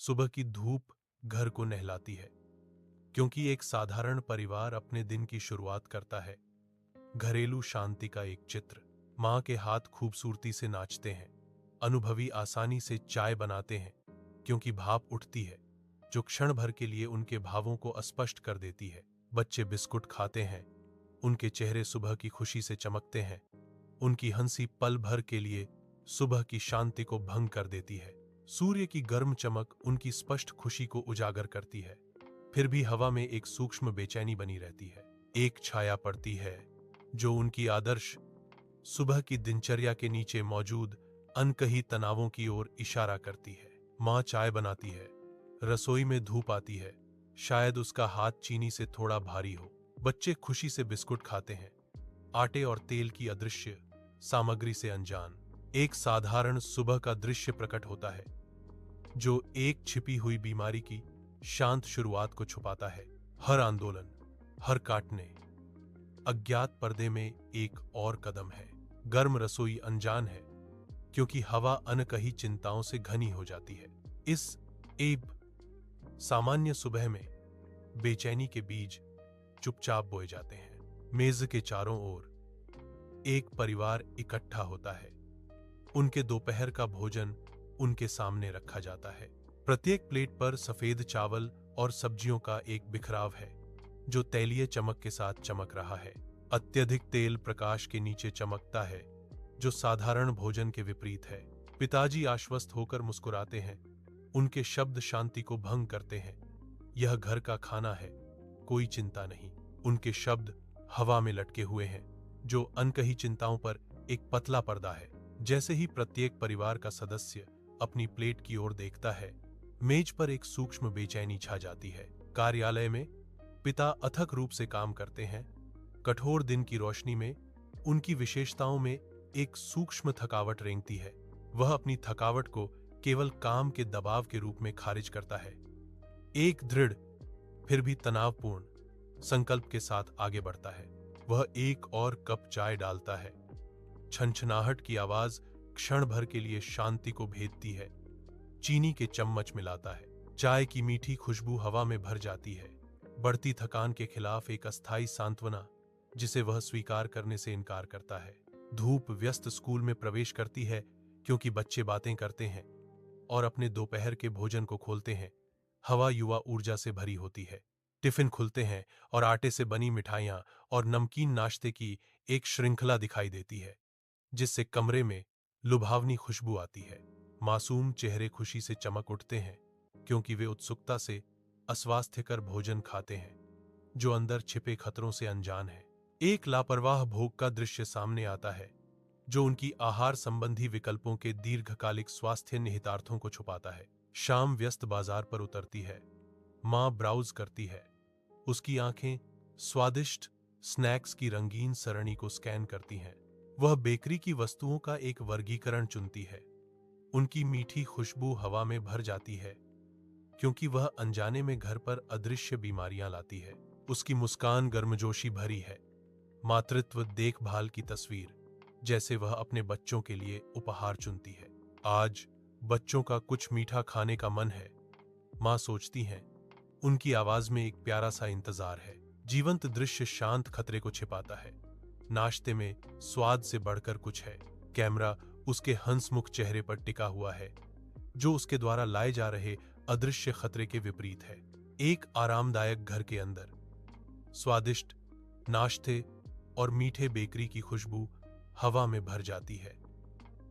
सुबह की धूप घर को नहलाती है, क्योंकि एक साधारण परिवार अपने दिन की शुरुआत करता है। घरेलू शांति का एक चित्र। माँ के हाथ खूबसूरती से नाचते हैं, अनुभवी आसानी से चाय बनाते हैं, क्योंकि भाप उठती है जो क्षण भर के लिए उनके भावों को अस्पष्ट कर देती है। बच्चे बिस्कुट खाते हैं, उनके चेहरे सुबह की खुशी से चमकते हैं। उनकी हंसी पल भर के लिए सुबह की शांति को भंग कर देती है। सूर्य की गर्म चमक उनकी स्पष्ट खुशी को उजागर करती है। फिर भी हवा में एक सूक्ष्म बेचैनी बनी रहती है। एक छाया पड़ती है जो उनकी आदर्श सुबह की दिनचर्या के नीचे मौजूद अनकही तनावों की ओर इशारा करती है। माँ चाय बनाती है, रसोई में धूप आती है, शायद उसका हाथ चीनी से थोड़ा भारी हो। बच्चे खुशी से बिस्कुट खाते हैं, आटे और तेल की अदृश्य सामग्री से अनजान। एक साधारण सुबह का दृश्य प्रकट होता है जो एक छिपी हुई बीमारी की शांत शुरुआत को छुपाता है। हर आंदोलन, हर काटने, अज्ञात पर्दे में एक और कदम है। गर्म रसोई अनजान है, क्योंकि हवा अनकही चिंताओं से घनी हो जाती है। इस एक सामान्य सुबह में बेचैनी के बीज चुपचाप बोए जाते हैं। मेज के चारों ओर एक परिवार इकट्ठा होता है। उनके दोपहर का भोजन उनके सामने रखा जाता है। प्रत्येक प्लेट पर सफेद चावल और सब्जियों का एक बिखराव है जो तैलीय चमक के साथ चमक रहा है। अत्यधिक तेल प्रकाश के नीचे चमकता है जो साधारण भोजन के विपरीत है। पिताजी आश्वस्त होकर मुस्कुराते हैं, उनके शब्द शांति को भंग करते हैं। यह घर का खाना है, कोई चिंता नहीं। उनके शब्द हवा में लटके हुए हैं जो अनकही चिंताओं पर एक पतला पर्दा है। जैसे ही प्रत्येक परिवार का सदस्य अपनी प्लेट की ओर देखता है, मेज पर एक सूक्ष्म बेचैनी छा जाती है। कार्यालय में पिता अथक रूप से काम करते हैं। कठोर दिन की रोशनी में उनकी विशेषताओं में एक सूक्ष्म थकावट रेंगती है। वह अपनी थकावट को केवल काम के दबाव के रूप में खारिज करता है। एक दृढ़ फिर भी तनावपूर्ण संकल्प के साथ आगे बढ़ता है। वह एक और कप चाय डालता है। छनछनाहट की आवाज क्षण भर के लिए शांति को भेदती है। चीनी के चम्मच मिलाता है। चाय की मीठी खुशबू हवा में भर जाती है। बढ़ती थकान के खिलाफ एक अस्थायी सांत्वना जिसे वह स्वीकार करने से इनकार करता है। धूप व्यस्त स्कूल में प्रवेश करती है, क्योंकि बच्चे बातें करते हैं और अपने दोपहर के भोजन को खोलते हैं। हवा युवा ऊर्जा से भरी होती है। टिफिन खुलते हैं और आटे से बनी मिठाइयां और नमकीन नाश्ते की एक श्रृंखला दिखाई देती है, जिससे कमरे में लुभावनी खुशबू आती है। मासूम चेहरे खुशी से चमक उठते हैं, क्योंकि वे उत्सुकता से अस्वास्थ्यकर भोजन खाते हैं जो अंदर छिपे खतरों से अनजान है। एक लापरवाह भोग का दृश्य सामने आता है जो उनकी आहार संबंधी विकल्पों के दीर्घकालिक स्वास्थ्य निहितार्थों को छुपाता है। शाम व्यस्त बाजार पर उतरती है। मां ब्राउज करती है। उसकी आंखें स्वादिष्ट स्नैक्स की रंगीन सरणी को स्कैन करती हैं। वह बेकरी की वस्तुओं का एक वर्गीकरण चुनती है। उनकी मीठी खुशबू हवा में भर जाती है, क्योंकि वह अनजाने में घर पर अदृश्य बीमारियां लाती है। उसकी मुस्कान गर्मजोशी भरी है, मातृत्व देखभाल की तस्वीर, जैसे वह अपने बच्चों के लिए उपहार चुनती है। आज बच्चों का कुछ मीठा खाने का मन है, मां सोचती हैं। उनकी आवाज में एक प्यारा सा इंतजार है। जीवंत दृश्य शांत खतरे को छिपाता है। नाश्ते में स्वाद से बढ़कर कुछ है। कैमरा उसके हंसमुख चेहरे पर टिका हुआ है, जो उसके द्वारा लाए जा रहे अदृश्य खतरे के विपरीत है। एक आरामदायक घर के अंदर स्वादिष्ट नाश्ते और मीठे बेकरी की खुशबू हवा में भर जाती है।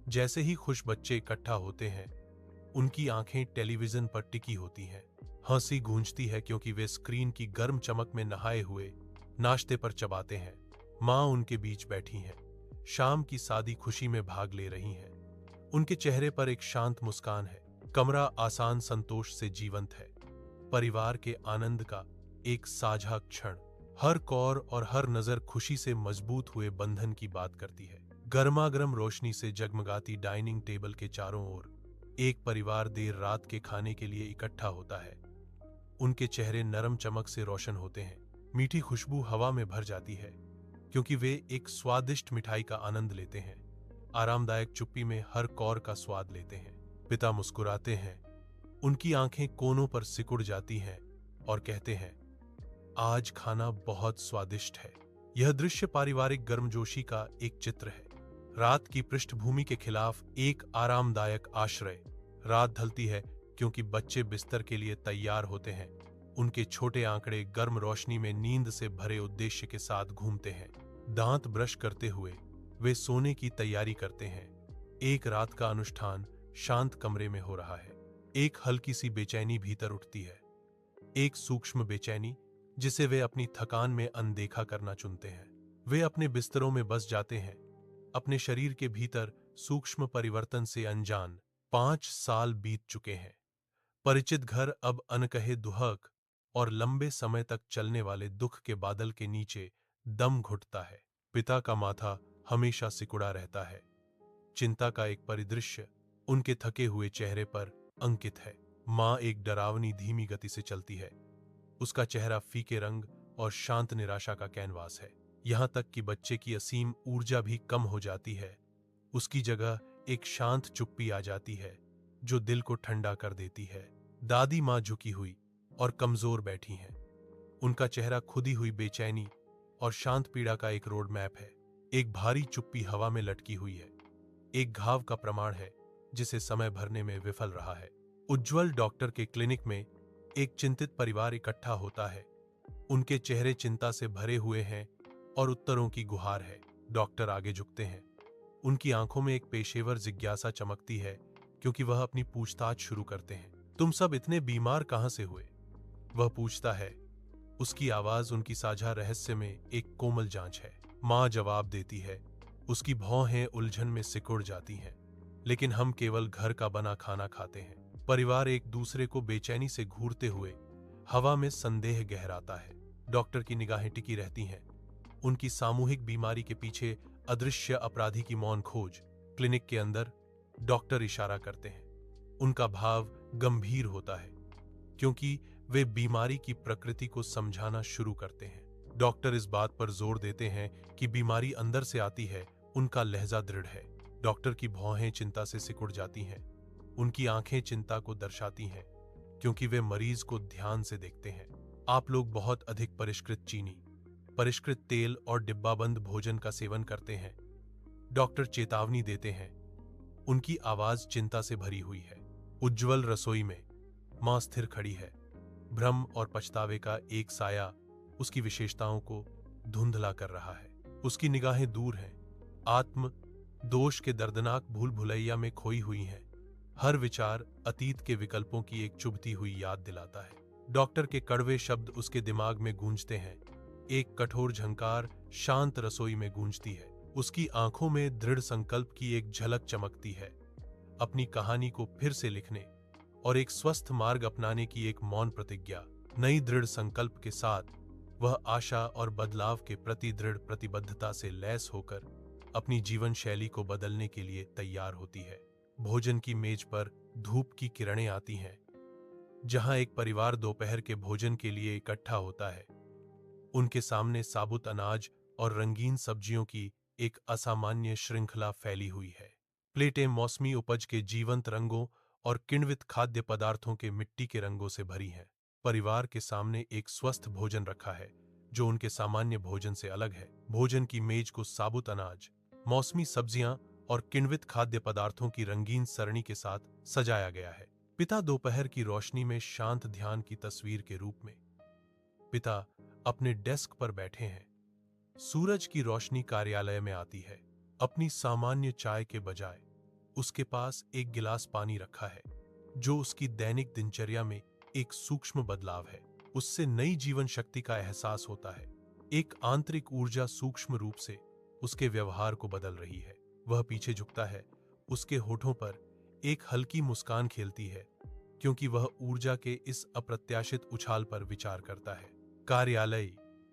जैसे ही खुश बच्चे इकट्ठा होते हैं, उनकी आंखें टेलीविजन पर टिकी होती हैं। हंसी गूंजती है, क्योंकि वे स्क्रीन की गर्म चमक में नहाए हुए नाश्ते पर चबाते हैं। मां उनके बीच बैठी हैं, शाम की सादी खुशी में भाग ले रही हैं। उनके चेहरे पर एक शांत मुस्कान है। कमरा आसान संतोष से जीवंत है। परिवार के आनंद का एक साझा क्षण। हर कौर और हर नजर खुशी से मजबूत हुए बंधन की बात करती है। गर्मागर्म रोशनी से जगमगाती डाइनिंग टेबल के चारों ओर एक परिवार देर रात के खाने के लिए इकट्ठा होता है। उनके चेहरे नरम चमक से रोशन होते हैं। मीठी खुशबू हवा में भर जाती है, क्योंकि वे एक स्वादिष्ट मिठाई का आनंद लेते हैं। आरामदायक चुप्पी में हर कौर का स्वाद लेते हैं। पिता मुस्कुराते हैं, उनकी आंखें कोनों पर सिकुड़ जाती हैं और कहते हैं, आज खाना बहुत स्वादिष्ट है। यह दृश्य पारिवारिक गर्मजोशी का एक चित्र है। रात की पृष्ठभूमि के खिलाफ एक आरामदायक आश्रय। रात ढलती है क्योंकि बच्चे बिस्तर के लिए तैयार होते हैं। उनके छोटे आंकड़े गर्म रोशनी में नींद से भरे उद्देश्य के साथ घूमते हैं। दांत ब्रश करते हुए वे सोने की तैयारी करते हैं। एक रात का अनुष्ठान शांत कमरे में हो रहा है। एक हल्की सी बेचैनी भीतर उठती है, एक सूक्ष्म बेचैनी जिसे वे अपनी थकान में अनदेखा करना चुनते हैं। वे अपने बिस्तरों में बस जाते हैं, अपने शरीर के भीतर सूक्ष्म परिवर्तन से अनजान। 5 साल बीत चुके हैं। परिचित घर अब अनकहे दुहक और लंबे समय तक चलने वाले दुख के बादल के नीचे दम घुटता है। पिता का माथा हमेशा सिकुड़ा रहता है। चिंता का एक परिदृश्य उनके थके हुए चेहरे पर अंकित है। मां एक डरावनी धीमी गति से चलती है। उसका चेहरा फीके रंग और शांत निराशा का कैनवास है। यहां तक कि बच्चे की असीम ऊर्जा भी कम हो जाती है। उसकी जगह एक शांत चुप्पी आ जाती है जो दिल को ठंडा कर देती है। दादी मां झुकी हुई और कमजोर बैठी हैं। उनका चेहरा खुदी हुई बेचैनी और शांत पीड़ा का एक रोड मैप है। एक भारी चुप्पी हवा में लटकी हुई है, एक घाव का प्रमाण है जिसे समय भरने में विफल रहा है। उज्जवल डॉक्टर के क्लिनिक में एक चिंतित परिवार इकट्ठा होता है। उनके चेहरे चिंता से भरे हुए हैं और उत्तरों की गुहार है। डॉक्टर आगे झुकते हैं। उनकी आंखों में एक पेशेवर जिज्ञासा चमकती है क्योंकि वह अपनी पूछताछ शुरू करते हैं। तुम सब इतने बीमार कहां से हुए? वह पूछता है। उसकी आवाज उनकी साझा रहस्य में एक कोमल जांच है। मां जवाब देती है। उसकी भौहें उलझन में सिकुड़ जाती हैं। लेकिन हम केवल घर का बना खाना खाते हैं। परिवार एक दूसरे को बेचैनी से घूरते हुए हवा में संदेह गहराता है। डॉक्टर की निगाहें टिकी रहती हैं। उनकी सामूहिक बीमारी के पीछे अदृश्य अपराधी की मौन खोज। क्लिनिक के अंदर डॉक्टर इशारा करते हैं। उनका भाव गंभीर होता है क्योंकि वे बीमारी की प्रकृति को समझाना शुरू करते हैं। डॉक्टर इस बात पर जोर देते हैं कि बीमारी अंदर से आती है। उनका लहजा दृढ़ है। डॉक्टर की भौहें चिंता से सिकुड़ जाती हैं। उनकी आंखें चिंता को दर्शाती हैं क्योंकि वे मरीज को ध्यान से देखते हैं। आप लोग बहुत अधिक परिष्कृत चीनी, परिष्कृत तेल और डिब्बाबंद भोजन का सेवन करते हैं। डॉक्टर चेतावनी देते हैं। उनकी आवाज चिंता से भरी हुई है। उज्जवल रसोई में मां स्थिर खड़ी है। भ्रम और पछतावे का एक साया उसकी विशेषताओं को धुंधला कर रहा है। उसकी निगाहें दूर हैं, आत्म दोष के दर्दनाक भूल भुलैया में खोई हुई हैं। हर विचार अतीत के विकल्पों की एक चुभती हुई याद दिलाता है। डॉक्टर के कड़वे शब्द उसके दिमाग में गूंजते हैं। एक कठोर झंकार शांत रसोई में गूंजती है। उसकी आंखों में दृढ़ संकल्प की एक झलक चमकती है। अपनी कहानी को फिर से लिखने और एक स्वस्थ मार्ग अपनाने की एक मौन प्रतिज्ञा। नई दृढ़ संकल्प के साथ वह आशा और बदलाव के प्रति दृढ़ प्रतिबद्धता से लैस होकर अपनी जीवन शैली को बदलने के लिए तैयार होती है। भोजन की मेज पर धूप की किरणें आती हैं। जहां एक परिवार दोपहर के भोजन के लिए इकट्ठा होता है, उनके सामने साबुत अनाज और रंगीन सब्जियों की एक असामान्य श्रृंखला फैली हुई है। प्लेटें मौसमी उपज के जीवंत रंगों और किण्वित खाद्य पदार्थों के मिट्टी के रंगों से भरी हैं। परिवार के सामने एक स्वस्थ भोजन रखा है जो उनके सामान्य भोजन से अलग है। भोजन की मेज को साबुत अनाज, मौसमी सब्जियां और किण्वित खाद्य पदार्थों की रंगीन सरणी के साथ सजाया गया है। पिता दोपहर की रोशनी में शांत ध्यान की तस्वीर के रूप में। पिता अपने डेस्क पर बैठे हैं। सूरज की रोशनी कार्यालय में आती है। अपनी सामान्य चाय के बजाय उसके पास एक गिलास पानी रखा है जो उसकी दैनिक दिनचर्या में एक सूक्ष्म बदलाव है। उससे नई जीवन शक्ति का एहसास होता है। एक आंतरिक ऊर्जा सूक्ष्म रूप से उसके व्यवहार को बदल रही है। वह पीछे झुकता है। उसके होठों पर एक हल्की मुस्कान खेलती है क्योंकि वह ऊर्जा के इस अप्रत्याशित उछाल पर विचार करता है। कार्यालय,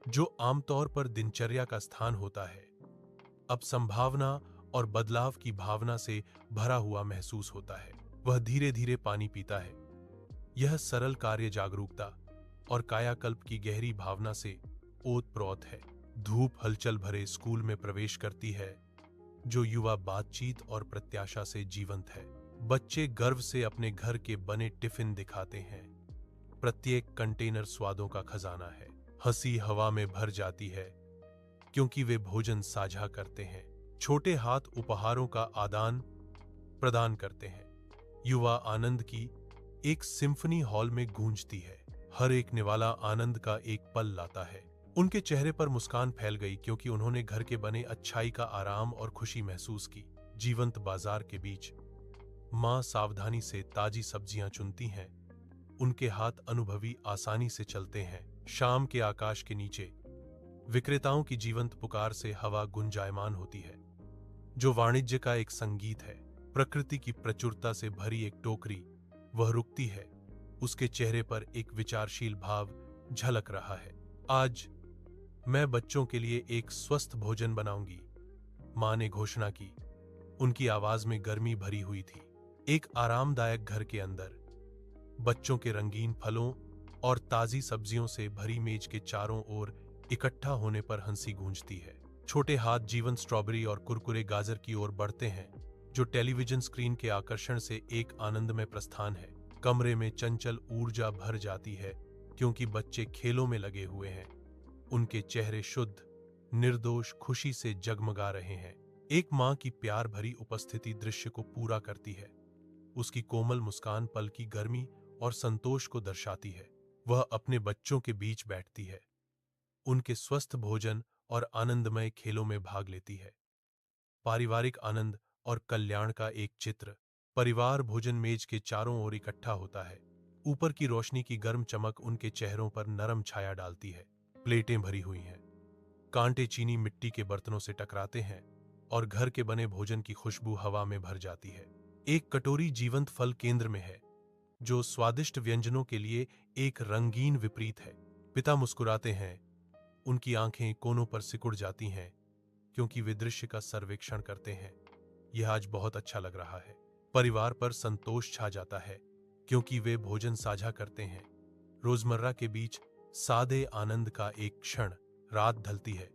जो आमतौर पर दिनचर्या का स्थान होता है, अब संभावना और बदलाव की भावना से भरा हुआ महसूस होता है। वह धीरे धीरे पानी पीता है। यह सरल कार्य जागरूकता और कायाकल्प की गहरी भावना से ओतप्रोत है। धूप हलचल भरे स्कूल में प्रवेश करती है जो युवा बातचीत और प्रत्याशा से जीवंत है। बच्चे गर्व से अपने घर के बने टिफिन दिखाते हैं। प्रत्येक कंटेनर स्वादों का खजाना है। हंसी हवा में भर जाती है क्योंकि वे भोजन साझा करते हैं। छोटे हाथ उपहारों का आदान प्रदान करते हैं। युवा आनंद की एक सिम्फनी हॉल में गूंजती है। हर एक निवाला आनंद का एक पल लाता है। उनके चेहरे पर मुस्कान फैल गई क्योंकि उन्होंने घर के बने अच्छाई का आराम और खुशी महसूस की। जीवंत बाजार के बीच माँ सावधानी से ताजी सब्जियां चुनती हैं। उनके हाथ अनुभवी आसानी से चलते हैं। शाम के आकाश के नीचे विक्रेताओं की जीवंत पुकार से हवा गुंजायमान होती है, जो वाणिज्य का एक संगीत है। प्रकृति की प्रचुरता से भरी एक टोकरी वह रुकती है। उसके चेहरे पर एक विचारशील भाव झलक रहा है। आज मैं बच्चों के लिए एक स्वस्थ भोजन बनाऊंगी, मां ने घोषणा की। उनकी आवाज में गर्मी भरी हुई थी। एक आरामदायक घर के अंदर बच्चों के रंगीन फलों और ताजी सब्जियों से भरी मेज के चारों ओर इकट्ठा होने पर हंसी गूंजती है। छोटे हाथ जीवंत स्ट्रॉबेरी और कुरकुरे गाजर की ओर बढ़ते हैं, जो टेलीविजन स्क्रीन के आकर्षण से एक आनंदमय प्रस्थान है। कमरे में चंचल ऊर्जा भर जाती है क्योंकि बच्चे खेलों में लगे हुए हैं। उनके चेहरे शुद्ध, निर्दोष खुशी से जगमगा रहे हैं। एक मां की प्यार भरी उपस्थिति दृश्य को पूरा करती है। उसकी कोमल मुस्कान पल की गर्मी और संतोष को दर्शाती है। वह अपने बच्चों के बीच बैठती है, उनके स्वस्थ भोजन और आनंदमय खेलों में भाग लेती है। पारिवारिक आनंद और कल्याण का एक चित्र। परिवार भोजन मेज के चारों ओर इकट्ठा होता है। ऊपर की रोशनी की गर्म चमक उनके चेहरों पर नरम छाया डालती है। प्लेटें भरी हुई हैं। कांटे चीनी मिट्टी के बर्तनों से टकराते हैं और घर के बने भोजन की खुशबू हवा में भर जाती है। एक कटोरी जीवंत फल केंद्र में है, जो स्वादिष्ट व्यंजनों के लिए एक रंगीन विपरीत है। पिता मुस्कुराते हैं। उनकी आंखें कोनों पर सिकुड़ जाती हैं क्योंकि वे दृश्य का सर्वेक्षण करते हैं। यह आज बहुत अच्छा लग रहा है। परिवार पर संतोष छा जाता है क्योंकि वे भोजन साझा करते हैं। रोजमर्रा के बीच सादे आनंद का एक क्षण। रात ढलती है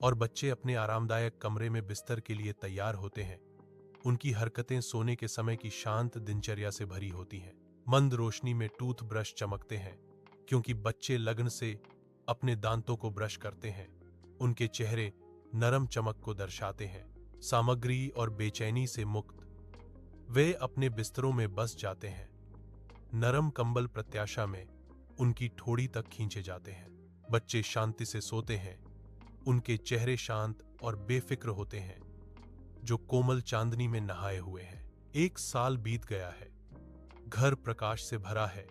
और बच्चे अपने आरामदायक कमरे में बिस्तर के लिए तैयार होते हैं। उनकी हरकतें सोने के समय की शांत दिनचर्या से भरी होती हैं। मंद रोशनी में टूथब्रश चमकते हैं क्योंकि बच्चे लगन से अपने दांतों को ब्रश करते हैं। उनके चेहरे नरम चमक को दर्शाते हैं। सामग्री और बेचैनी से मुक्त वे अपने बिस्तरों में बस जाते हैं। नरम कंबल प्रत्याशा में उनकी ठोड़ी तक खींचे जाते हैं। बच्चे शांति से सोते हैं। उनके चेहरे शांत और बेफिक्र होते हैं, जो कोमल चांदनी में नहाए हुए हैं। एक साल बीत गया है। घर प्रकाश से भरा है।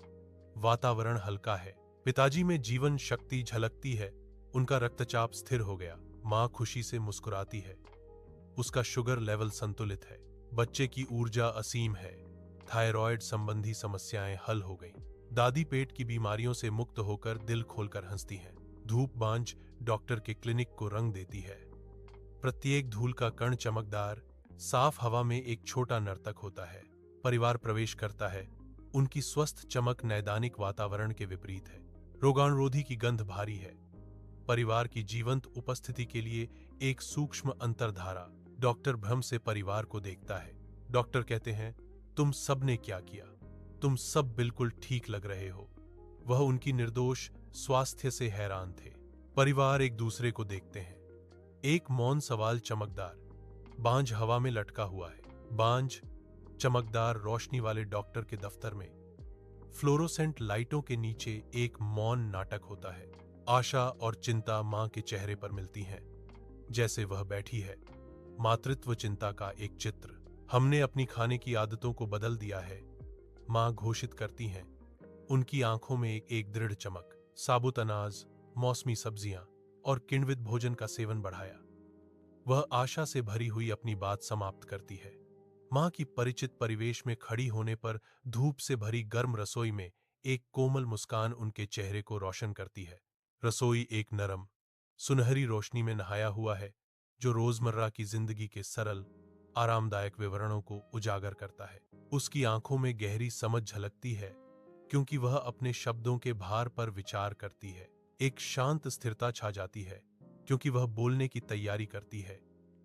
वातावरण हल्का है। पिताजी में जीवन शक्ति झलकती है। उनका रक्तचाप स्थिर हो गया। मां खुशी से मुस्कुराती है। उसका शुगर लेवल संतुलित है। बच्चे की ऊर्जा असीम है। थायराइड संबंधी समस्याएं हल हो गईं। दादी पेट की बीमारियों से मुक्त होकर दिल खोलकर हंसती हैं। धूप बांझ डॉक्टर के क्लिनिक को रंग देती है। प्रत्येक धूल का कण चमकदार, साफ हवा में एक छोटा नर्तक होता है। परिवार प्रवेश करता है। उनकी स्वस्थ चमक नैदानिक वातावरण के विपरीत है। रोगाणुरोधी की गंध भारी है। परिवार की जीवंत उपस्थिति के लिए एक सूक्ष्म अंतर्धारा। डॉक्टर भ्रम से परिवार को देखता है। डॉक्टर कहते हैं, तुम सब ने क्या किया? तुम सब बिल्कुल ठीक लग रहे हो। वह उनकी निर्दोष स्वास्थ्य से हैरान थे। परिवार एक दूसरे को देखते हैं। एक मौन सवाल चमकदार बांझ हवा में लटका हुआ है। बांझ चमकदार रोशनी वाले डॉक्टर के दफ्तर में फ्लोरोसेंट लाइटों के नीचे एक मौन नाटक होता है। आशा और चिंता मां के चेहरे पर मिलती हैं, जैसे वह बैठी है। मातृत्व चिंता का एक चित्र। हमने अपनी खाने की आदतों को बदल दिया है, मां घोषित करती हैं। उनकी आंखों में एक दृढ़ चमक। साबुत अनाज, मौसमी सब्जियां और किण्वित भोजन का सेवन बढ़ाया। वह आशा से भरी हुई अपनी बात समाप्त करती है। मां की परिचित परिवेश में खड़ी होने पर धूप से भरी गर्म रसोई में एक कोमल मुस्कान उनके चेहरे को रोशन करती है। रसोई एक नरम, सुनहरी रोशनी में नहाया हुआ है, जो रोजमर्रा की जिंदगी के सरल, आरामदायक विवरणों को उजागर करता है। उसकी आंखों में गहरी समझ झलकती है क्योंकि वह अपने शब्दों के भार पर विचार करती है। एक शांत स्थिरता छा जाती है क्योंकि वह बोलने की तैयारी करती है।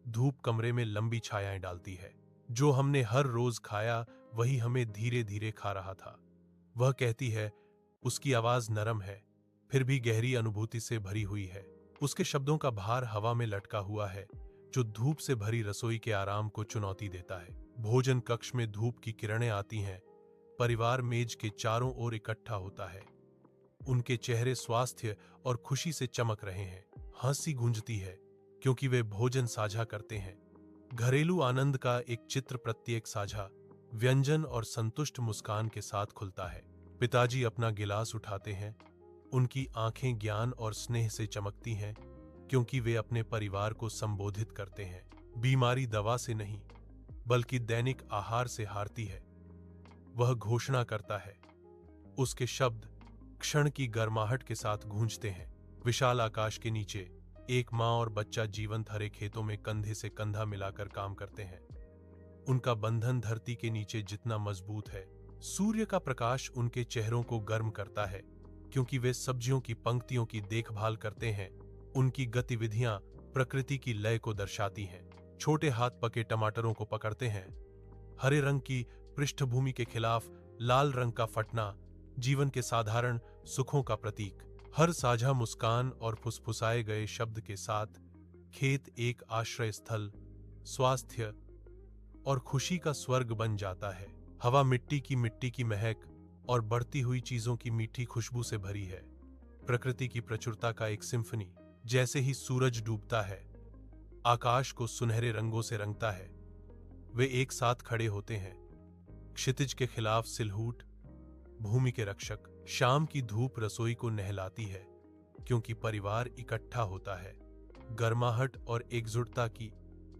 धूप कमरे में लंबी छायाएं डालती है। जो हमने हर रोज खाया वही हमें धीरे धीरे खा रहा था। वह कहती है, उसकी आवाज नरम है, फिर भी गहरी अनुभूति से भरी हुई है। उसके शब्दों का भार हवा में लटका हुआ है, जो धूप से भरी रसोई के आराम को चुनौती देता है। भोजन कक्ष में धूप की किरणें आती हैं, परिवार मेज के चारों ओर इकट्ठा होता है। उनके चेहरे स्वास्थ्य और खुशी से चमक रहे हैं। हंसी गूंजती है, क्योंकि वे भोजन साझा करते हैं। घरेलू आनंद का एक चित्र प्रत्येक साझा व्यंजन और संतुष्ट मुस्कान के साथ खुलता है। पिताजी अपना गिलास उठाते हैं, उनकी आंखें ज्ञान और स्नेह से चमकती हैं, क्योंकि वे अपने परिवार को संबोधित करते हैं। बीमारी दवा से नहीं, बल्कि दैनिक आहार से हारती है, वह घोषणा करता है। उसके शब्द क्षण की गर्माहट के साथ गूंजते हैं। विशाल आकाश के नीचे एक माँ और बच्चा जीवंत हरे खेतों में कंधे से कंधा मिलाकर काम करते हैं। उनका बंधन धरती के नीचे जितना मजबूत है। सूर्य का प्रकाश उनके चेहरों को गर्म करता है, क्योंकि वे सब्जियों की पंक्तियों की देखभाल करते हैं। उनकी गतिविधियां प्रकृति की लय को दर्शाती हैं। छोटे हाथ पके टमाटरों को पकड़ते हैं। हरे रंग की पृष्ठभूमि के खिलाफ लाल रंग का फटना जीवन के साधारण सुखों का प्रतीक। हर साझा मुस्कान और फुसफुसाए गए शब्द के साथ खेत एक आश्रय स्थल, स्वास्थ्य और खुशी का स्वर्ग बन जाता है। हवा मिट्टी की महक और बढ़ती हुई चीजों की मीठी खुशबू से भरी है। प्रकृति की प्रचुरता का एक सिम्फनी। जैसे ही सूरज डूबता है, आकाश को सुनहरे रंगों से रंगता है। वे एक साथ खड़े होते हैं, क्षितिज के खिलाफ सिलहूट, भूमि के रक्षक। शाम की धूप रसोई को नहलाती है, क्योंकि परिवार इकट्ठा होता है। गर्माहट और एकजुटता की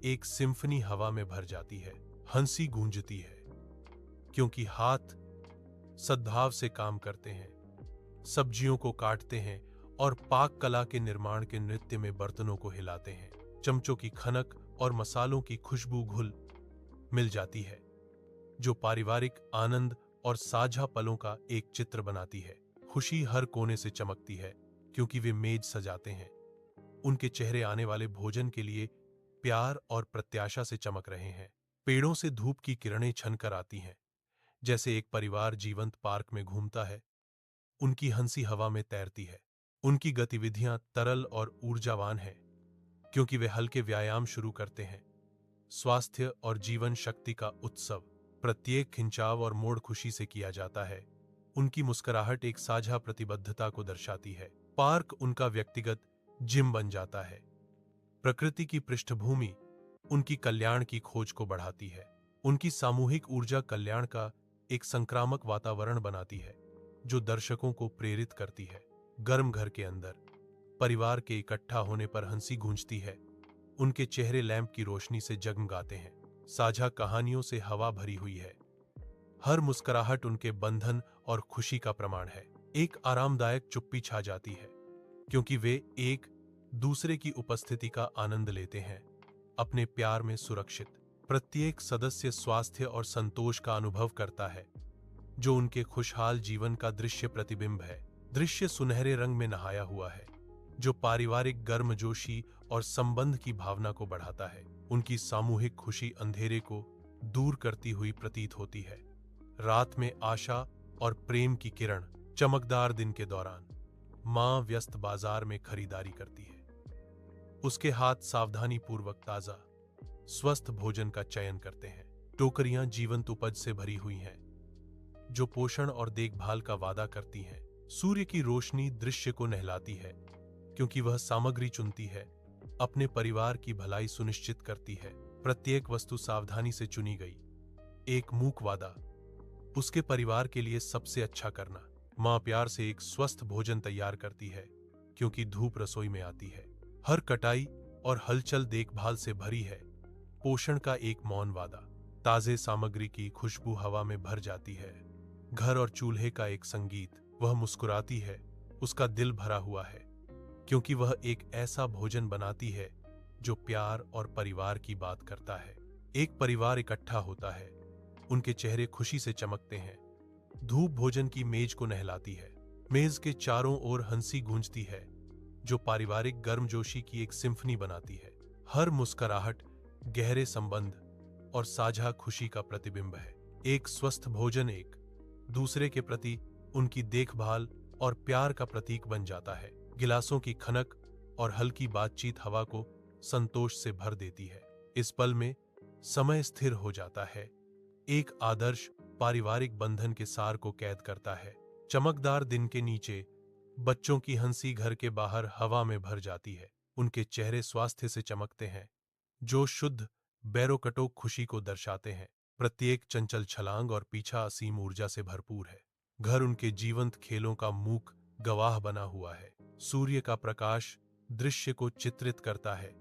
एक सिम्फनी हवा में भर जाती है। हंसी गूंजती है, क्योंकि हाथ सद्भाव से काम करते हैं, सब्जियों को काटते हैं और पाक कला के निर्माण के नृत्य में बर्तनों को हिलाते हैं। चमचों की खनक और मसालों की खुशबू घुल मिल जाती है, जो पारिवारिक आनंद और साझा पलों का एक चित्र बनाती है। खुशी हर कोने से चमकती है, क्योंकि वे मेज सजाते हैं। उनके चेहरे आने वाले भोजन के लिए प्यार और प्रत्याशा से चमक रहे हैं। पेड़ों से धूप की किरणें छनकर आती हैं, जैसे एक परिवार जीवंत पार्क में घूमता है। उनकी हंसी हवा में तैरती है। उनकी गतिविधियां तरल और ऊर्जावान हैं, क्योंकि वे हल्के व्यायाम शुरू करते हैं। स्वास्थ्य और जीवन शक्ति का उत्सव। प्रत्येक खिंचाव और मोड़ खुशी से किया जाता है। उनकी मुस्कुराहट एक साझा प्रतिबद्धता को दर्शाती है। पार्क उनका व्यक्तिगत जिम बन जाता है। प्रकृति की पृष्ठभूमि उनकी कल्याण की खोज को बढ़ाती है। उनकी सामूहिक ऊर्जा कल्याण का एक संक्रामक वातावरण बनाती है, जो दर्शकों को प्रेरित करती है। गर्म घर के अंदर परिवार के इकट्ठा होने पर हंसी गूंजती है। उनके चेहरे लैंप की रोशनी से जगमगाते हैं। साझा कहानियों से हवा भरी हुई है। हर मुस्कुराहट उनके बंधन और खुशी का प्रमाण है। एक आरामदायक चुप्पी छा जाती है, क्योंकि वे एक दूसरे की उपस्थिति का आनंद लेते हैं, अपने प्यार में सुरक्षित। प्रत्येक सदस्य स्वास्थ्य और संतोष का अनुभव करता है, जो उनके खुशहाल जीवन का दृश्य प्रतिबिंब है। दृश्य सुनहरे रंग में नहाया हुआ है, जो पारिवारिक गर्मजोशी और संबंध की भावना को बढ़ाता है। उनकी सामूहिक खुशी अंधेरे को दूर करती हुई प्रतीत होती है। रात में आशा और प्रेम की किरण। चमकदार दिन के दौरान मां व्यस्त बाजार में खरीदारी करती है। उसके हाथ सावधानी पूर्वक ताजा स्वस्थ भोजन का चयन करते हैं। टोकरियां जीवंत उपज से भरी हुई हैं, जो पोषण और देखभाल का वादा करती हैं। सूर्य की रोशनी दृश्य को नहलाती है, क्योंकि वह सामग्री चुनती है, अपने परिवार की भलाई सुनिश्चित करती है। प्रत्येक वस्तु सावधानी से चुनी गई, एक मूक वादा, उसके परिवार के लिए सबसे अच्छा करना। मां प्यार से एक स्वस्थ भोजन तैयार करती है, क्योंकि धूप रसोई में आती है। हर कटाई और हलचल देखभाल से भरी है, पोषण का एक मौन वादा। ताजे सामग्री की खुशबू हवा में भर जाती है। घर और चूल्हे का एक संगीत। वह मुस्कुराती है, उसका दिल भरा हुआ है, क्योंकि वह एक ऐसा भोजन बनाती है जो प्यार और परिवार की बात करता है। एक परिवार इकट्ठा होता है, उनके चेहरे खुशी से चमकते हैं। धूप भोजन की मेज को नहलाती है। मेज के चारों ओर हंसी गूंजती है, जो पारिवारिक गर्मजोशी की एक सिम्फनी बनाती है। हर मुस्कुराहट गहरे संबंध और साझा खुशी का प्रतिबिंब है। एक स्वस्थ भोजन एक दूसरे के प्रति उनकी देखभाल और प्यार का प्रतीक बन जाता है। गिलासों की खनक और हल्की बातचीत हवा को संतोष से भर देती है। इस पल में समय स्थिर हो जाता है, एक आदर्श पारिवारिक बंधन के सार को कैद करता है। चमकदार दिन के नीचे बच्चों की हंसी घर के बाहर हवा में भर जाती है। उनके चेहरे स्वास्थ्य से चमकते हैं, जो शुद्ध बैरोकटोक खुशी को दर्शाते हैं। प्रत्येक चंचल छलांग और पीछा असीम ऊर्जा से भरपूर है। घर उनके जीवंत खेलों का मूक गवाह बना हुआ है। सूर्य का प्रकाश दृश्य को चित्रित करता है,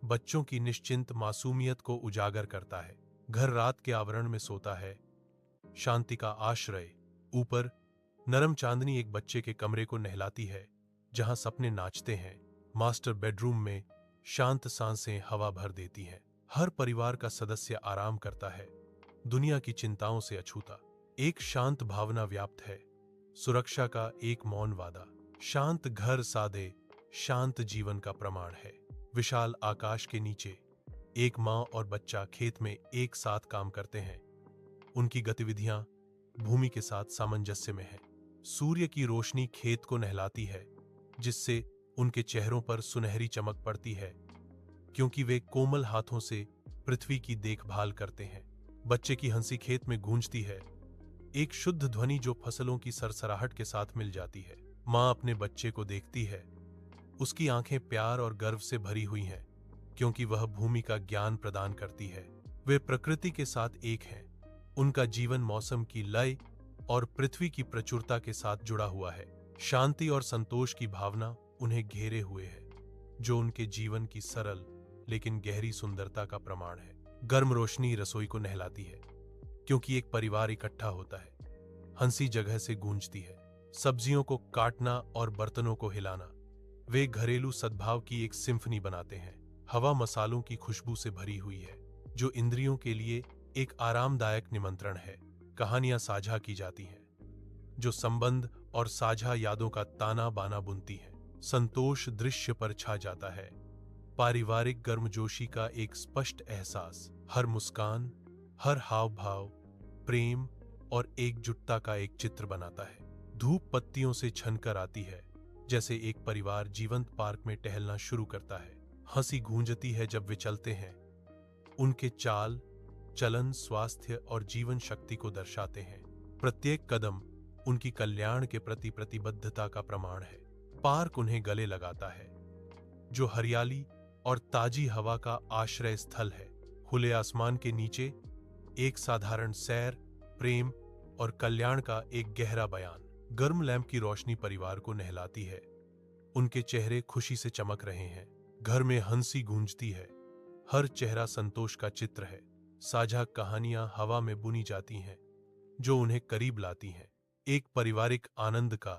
बच्चों की निश्चिंत मासूमियत को उजागर करता है। घर रात के आवरण में सोता है, शांति का आश्रय। ऊपर नरम चांदनी एक बच्चे के कमरे को नहलाती है, जहां सपने नाचते हैं। मास्टर बेडरूम में शांत सांसें हवा भर देती हैं। हर परिवार का सदस्य आराम करता है, दुनिया की चिंताओं से अछूता। एक शांत भावना व्याप्त है, सुरक्षा का एक मौन वादा। शांत घर सादे शांत जीवन का प्रमाण है। विशाल आकाश के नीचे एक माँ और बच्चा खेत में एक साथ काम करते हैं। उनकी गतिविधियां भूमि के साथ सामंजस्य में है। सूर्य की रोशनी खेत को नहलाती है, जिससे उनके चेहरों पर सुनहरी चमक पड़ती है, क्योंकि वे कोमल हाथों से पृथ्वी की देखभाल करते हैं। बच्चे की हंसी खेत में गूंजती है, एक शुद्ध ध्वनि जो फसलों की सरसराहट के साथ मिल जाती है। माँ अपने बच्चे को देखती है, उसकी आंखें प्यार और गर्व से भरी हुई हैं, क्योंकि वह भूमि का ज्ञान प्रदान करती है। वे प्रकृति के साथ एक हैं, उनका जीवन मौसम की लय और पृथ्वी की प्रचुरता के साथ जुड़ा हुआ है। शांति और संतोष की भावना उन्हें घेरे हुए है, जो उनके जीवन की सरल लेकिन गहरी सुंदरता का प्रमाण है। गर्म रोशनी रसोई को नहलाती है, क्योंकि एक परिवार इकट्ठा होता है। हंसी जगह से गूंजती है, सब्जियों को काटना और बर्तनों को हिलाना। वे घरेलू सद्भाव की एक सिम्फनी बनाते हैं। हवा मसालों की खुशबू से भरी हुई है, जो इंद्रियों के लिए एक आरामदायक निमंत्रण है। कहानियां साझा की जाती हैं, जो संबंध और साझा यादों का ताना बाना बुनती हैं। संतोष दृश्य पर छा जाता है, पारिवारिक गर्मजोशी का एक स्पष्ट एहसास। हर मुस्कान, हर हाव भाव प्रेम और एकजुटता का एक चित्र बनाता है। धूप पत्तियों से छनकर आती है, जैसे एक परिवार जीवंत पार्क में टहलना शुरू करता है। हंसी गूंजती है जब वे चलते हैं, उनके चाल चलन स्वास्थ्य और जीवन शक्ति को दर्शाते हैं। प्रत्येक कदम उनकी कल्याण के प्रति प्रतिबद्धता का प्रमाण है। पार्क उन्हें गले लगाता है, जो हरियाली और ताजी हवा का आश्रय स्थल है। खुले आसमान के नीचे एक साधारण सैर, प्रेम और कल्याण का एक गहरा बयान। गर्म लैंप की रोशनी परिवार को नहलाती है, उनके चेहरे खुशी से चमक रहे हैं। घर में हंसी गूंजती है, हर चेहरा संतोष का चित्र है। साझा कहानियां हवा में बुनी जाती हैं, जो उन्हें करीब लाती हैं। एक पारिवारिक आनंद का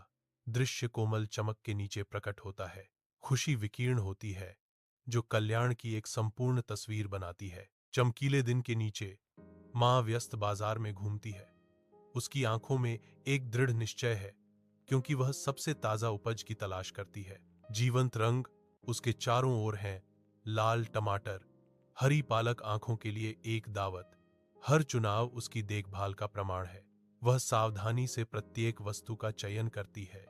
दृश्य कोमल चमक के नीचे प्रकट होता है। खुशी विकीर्ण होती है, जो कल्याण की एक संपूर्ण तस्वीर बनाती है। चमकीले दिन के नीचे माँ व्यस्त बाजार में घूमती है। उसकी आंखों में एक दृढ़ निश्चय है, क्योंकि वह सबसे ताजा उपज की तलाश करती है। जीवंत रंग उसके चारों ओर हैं, लाल टमाटर, हरी पालक आंखों के लिए एक दावत। हर चुनाव उसकी देखभाल का प्रमाण है। वह सावधानी से प्रत्येक वस्तु का चयन करती है।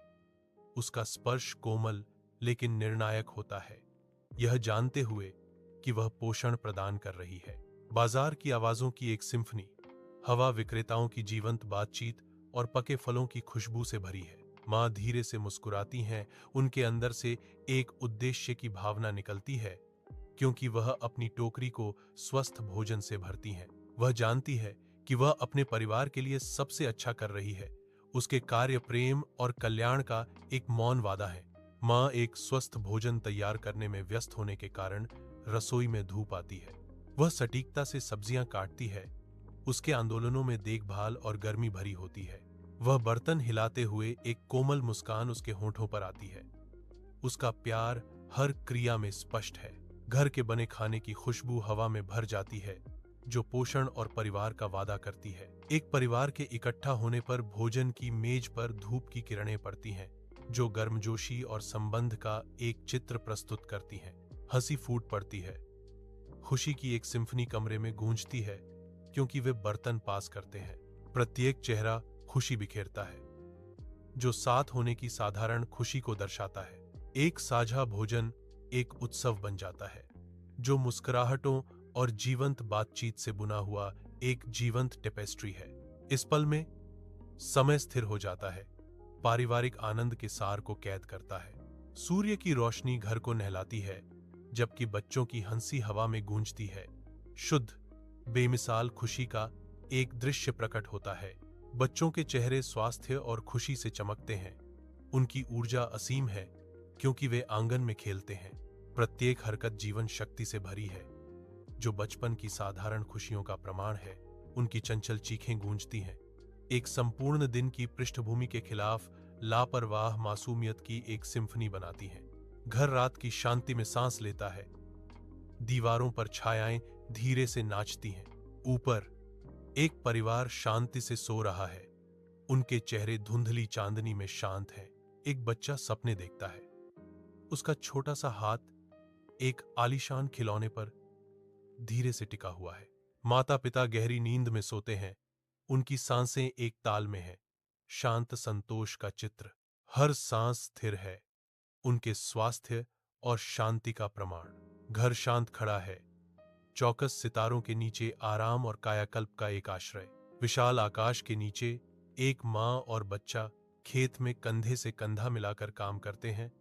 उसका स्पर्श कोमल लेकिन निर्णायक होता है, यह जानते हुए कि वह पोषण प्रदान कर रही है। बाजार की आवाजों की एक सिम्फनी, हवा विक्रेताओं की जीवंत बातचीत और पके फलों की खुशबू से भरी है। माँ धीरे से मुस्कुराती हैं, उनके अंदर से एक उद्देश्य की भावना निकलती है, क्योंकि वह अपनी टोकरी को स्वस्थ भोजन से भरती हैं। वह जानती है कि वह अपने परिवार के लिए सबसे अच्छा कर रही है। उसके कार्य प्रेम और कल्याण का एक मौन वादा है। माँ एक स्वस्थ भोजन तैयार करने में व्यस्त होने के कारण रसोई में धूप आती है। वह सटीकता से सब्जियां काटती है, उसके आंदोलनों में देखभाल और गर्मी भरी होती है। वह बर्तन हिलाते हुए एक कोमल मुस्कान उसके होठों पर आती है। उसका प्यार हर क्रिया में स्पष्ट है। घर के बने खाने की खुशबू हवा में भर जाती है, जो पोषण और परिवार का वादा करती है। एक परिवार के इकट्ठा होने पर भोजन की मेज पर धूप की किरणें पड़ती हैं, जो गर्मजोशी और संबंध का एक चित्र प्रस्तुत करती हैं। हंसी फूट पड़ती है, खुशी की एक सिम्फनी कमरे में गूंजती है, क्योंकि वे बर्तन पास करते हैं। प्रत्येक चेहरा खुशी बिखेरता है, जो साथ होने की साधारण खुशी को दर्शाता है। एक साझा भोजन एक उत्सव बन जाता है, जो मुस्कुराहटों और जीवंत बातचीत से बुना हुआ एक जीवंत टेपेस्ट्री है। इस पल में समय स्थिर हो जाता है, पारिवारिक आनंद के सार को कैद करता है। सूर्य की रोशनी घर को नहलाती है, जबकि बच्चों की हंसी हवा में गूंजती है। शुद्ध, बेमिसाल खुशी का एक दृश्य प्रकट होता है। बच्चों के चेहरे स्वास्थ्य और खुशी से चमकते हैं। उनकी ऊर्जा असीम है, क्योंकि वे आंगन में खेलते हैं। प्रत्येक हरकत जीवन शक्ति से भरी है, जो बचपन की साधारण खुशियों का प्रमाण है। उनकी चंचल चीखें गूंजती हैं, एक संपूर्ण दिन की पृष्ठभूमि के खिलाफ लापरवाह मासूमियत की एक सिम्फनी बनाती हैं। घर रात की शांति में सांस लेता है। दीवारों पर छायाएं धीरे से नाचती हैं। ऊपर एक परिवार शांति से सो रहा है। उनके चेहरे धुंधली चांदनी में शांत हैं। एक बच्चा सपने देखता है। उसका छोटा सा हाथ एक आलीशान खिलौने पर धीरे से टिका हुआ है। माता पिता गहरी नींद में सोते हैं। उनकी सांसें एक ताल में हैं, शांत संतोष का चित्र। हर सांस स्थिर है, उनके स्वास्थ्य और शांति का प्रमाण। घर शांत खड़ा है, चौकस सितारों के नीचे आराम और कायाकल्प का एक आश्रय। विशाल आकाश के नीचे एक माँ और बच्चा खेत में कंधे से कंधा मिलाकर काम करते हैं।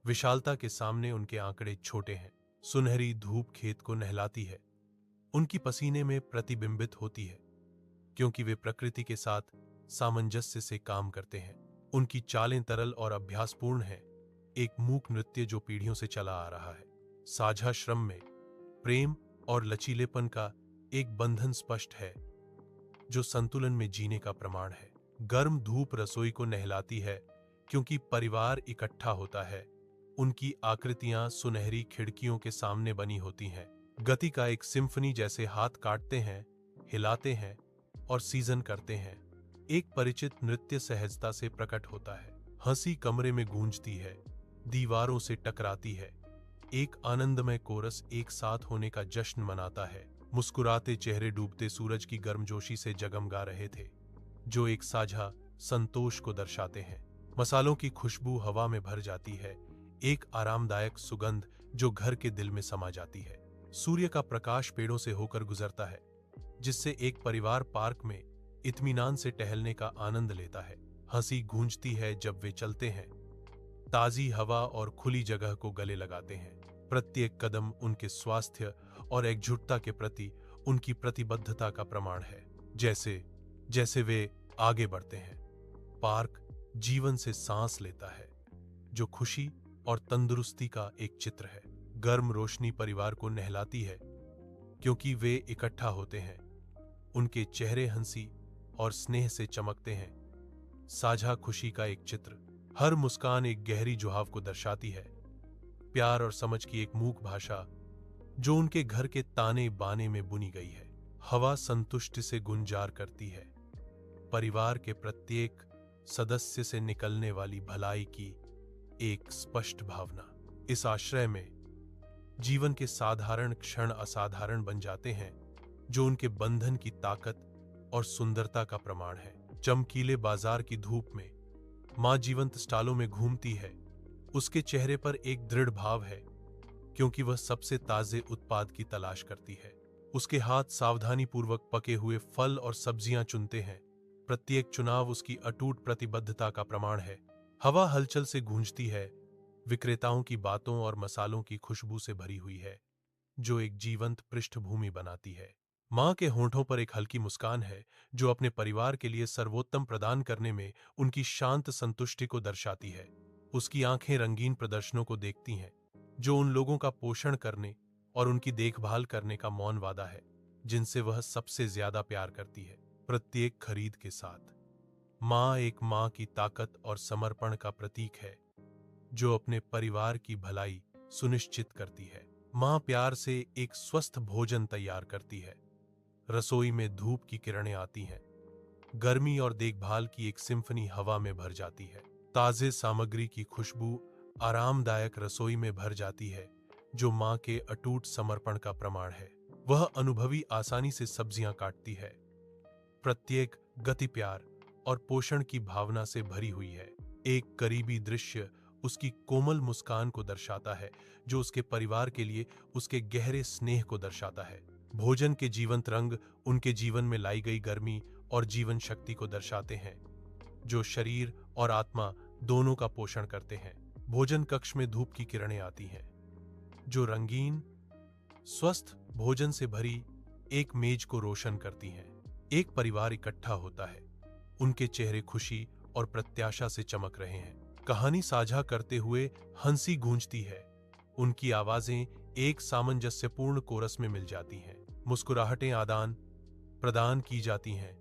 विशालता के सामने उनके आंकड़े छोटे हैं। सुनहरी धूप खेत को नहलाती है, उनकी पसीने में प्रतिबिंबित होती है, क्योंकि वे प्रकृति के साथ सामंजस्य से काम करते हैं। उनकी चालें तरल और अभ्यासपूर्ण हैं, एक मूक नृत्य जो पीढ़ियों से चला आ रहा है। साझा श्रम में प्रेम और लचीलेपन का एक बंधन स्पष्ट है, जो संतुलन में जीने का प्रमाण है। गर्म धूप रसोई को नहलाती है, क्योंकि परिवार इकट्ठा होता है। उनकी आकृतियां सुनहरी खिड़कियों के सामने बनी होती हैं। गति का एक सिम्फनी जैसे हाथ काटते हैं, हिलाते हैं और सीजन करते हैं। एक परिचित नृत्य सहजता से प्रकट होता है। हंसी कमरे में गूंजती है, दीवारों से टकराती है। एक आनंदमय कोरस एक साथ होने का जश्न मनाता है। मुस्कुराते चेहरे डूबते सूरज की गर्मजोशी से जगमगा रहे थे, जो एक साझा संतोष को दर्शाते हैं। मसालों की खुशबू हवा में भर जाती है, एक आरामदायक सुगंध जो घर के दिल में समा जाती है। सूर्य का प्रकाश पेड़ों से होकर गुजरता है, जिससे एक परिवार पार्क में इत्मीनान से टहलने का आनंद लेता है। हंसी गूंजती है जब वे चलते हैं, ताजी हवा और खुली जगह को गले लगाते हैं। प्रत्येक कदम उनके स्वास्थ्य और एकजुटता के प्रति उनकी प्रतिबद्धता का प्रमाण है। जैसे जैसे वे आगे बढ़ते हैं, पार्क जीवन से सांस लेता है, जो खुशी और तंदुरुस्ती का एक चित्र है। गर्म रोशनी परिवार को नहलाती है, क्योंकि वे इकट्ठा होते हैं। उनके चेहरे हंसी और स्नेह से चमकते हैं, साझा खुशी का एक चित्र। हर मुस्कान एक गहरी जुहाव को दर्शाती है, प्यार और समझ की एक मूक भाषा जो उनके घर के ताने बाने में बुनी गई है। हवा संतुष्टि से गुंजार करती है, परिवार के प्रत्येक सदस्य से निकलने वाली भलाई की एक स्पष्ट भावना। इस आश्रय में जीवन के साधारण क्षण असाधारण बन जाते हैं, जो उनके बंधन की ताकत और सुंदरता का प्रमाण है। चमकीले बाजार की धूप में मां जीवंत स्टालों में घूमती है। उसके चेहरे पर एक दृढ़ भाव है, क्योंकि वह सबसे ताजे उत्पाद की तलाश करती है। उसके हाथ सावधानीपूर्वक पके हुए फल और सब्जियां चुनते हैं। प्रत्येक चुनाव उसकी अटूट प्रतिबद्धता का प्रमाण है। हवा हलचल से गूंजती है, विक्रेताओं की बातों और मसालों की खुशबू से भरी हुई है, जो एक जीवंत पृष्ठभूमि बनाती है। मां के होंठों पर एक हल्की मुस्कान है, जो अपने परिवार के लिए सर्वोत्तम प्रदान करने में उनकी शांत संतुष्टि को दर्शाती है। उसकी आंखें रंगीन प्रदर्शनों को देखती हैं, जो उन लोगों का पोषण करने और उनकी देखभाल करने का मौन वादा है, जिनसे वह सबसे ज्यादा प्यार करती है। प्रत्येक खरीद के साथ मां एक मां की ताकत और समर्पण का प्रतीक है, जो अपने परिवार की भलाई सुनिश्चित करती है। मां प्यार से एक स्वस्थ भोजन तैयार करती है। रसोई में धूप की किरणें आती हैं, गर्मी और देखभाल की एक सिम्फनी हवा में भर जाती है। ताजे सामग्री की खुशबू आरामदायक रसोई में भर जाती है, जो मां के अटूट समर्पण का प्रमाण है। वह अनुभवी आसानी से सब्जियां काटती है। प्रत्येक गति प्यार और पोषण की भावना से भरी हुई है। एक करीबी दृश्य उसकी कोमल मुस्कान को दर्शाता है, जो उसके परिवार के लिए उसके गहरे स्नेह को दर्शाता है। भोजन के जीवंत रंग उनके जीवन में लाई गई गर्मी और जीवन शक्ति को दर्शाते हैं, जो शरीर और आत्मा दोनों का पोषण करते हैं। भोजन कक्ष में धूप की किरणें आती हैं, जो रंगीन स्वस्थ भोजन से भरी एक मेज को रोशन करती हैं। एक परिवार इकट्ठा होता है, उनके चेहरे खुशी और प्रत्याशा से चमक रहे हैं। कहानी साझा करते हुए हंसी गूंजती है, उनकी आवाजें एक सामंजस्यपूर्ण कोरस में मिल जाती हैं। मुस्कुराहटें आदान प्रदान की जाती हैं,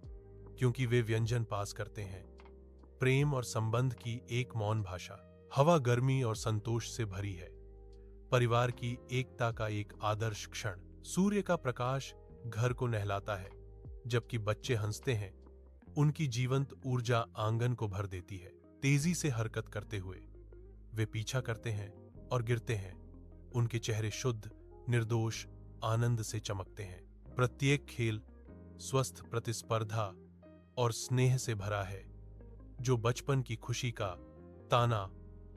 क्योंकि वे व्यंजन पास करते हैं। प्रेम और संबंध की एक मौन भाषा। हवा गर्मी और संतोष से भरी है। परिवार की एकता का एक आदर्श क्षण। सूर्य का प्रकाश घर को नहलाता है, जबकि बच्चे हंसते हैं। उनकी जीवंत ऊर्जा आंगन को भर देती है। तेजी से हरकत करते हुए वे पीछा करते हैं और गिरते हैं। उनके चेहरे शुद्ध, निर्दोष आनंद से चमकते हैं। प्रत्येक खेल स्वस्थ प्रतिस्पर्धा और स्नेह से भरा है, जो बचपन की खुशी का ताना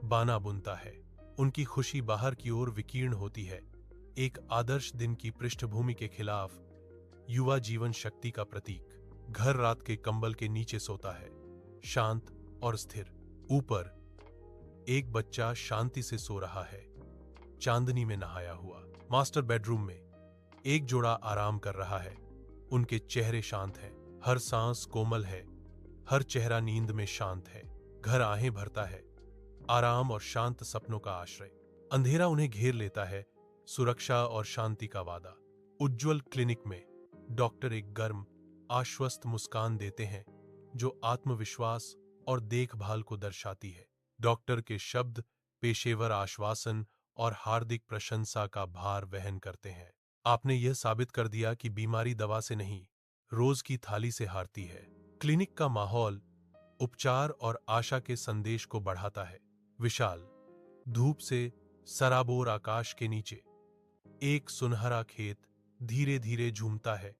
बाना बुनता है। उनकी खुशी बाहर की ओर विकीर्ण होती है, एक आदर्श दिन की पृष्ठभूमि के खिलाफ। युवा जीवन शक्ति का प्रतीक। घर रात के कंबल के नीचे सोता है, शांत और स्थिर। ऊपर एक बच्चा शांति से सो रहा है, चांदनी में नहाया हुआ। मास्टर बेडरूम में एक जोड़ा आराम कर रहा है। उनके चेहरे शांत हैं, हर सांस कोमल है, हर चेहरा नींद में शांत है। घर आहें भरता है, आराम और शांत सपनों का आश्रय। अंधेरा उन्हें घेर लेता है, सुरक्षा और शांति का वादा। उज्जवल क्लिनिक में डॉक्टर एक गर्म आश्वस्त मुस्कान देते हैं, जो आत्मविश्वास और देखभाल को दर्शाती है। डॉक्टर के शब्द पेशेवर आश्वासन और हार्दिक प्रशंसा का भार वहन करते हैं। आपने यह साबित कर दिया कि बीमारी दवा से नहीं, रोज की थाली से हारती है। क्लिनिक का माहौल उपचार और आशा के संदेश को बढ़ाता है। विशाल धूप से सराबोर आकाश के नीचे एक सुनहरा खेत धीरे धीरे झूमता है,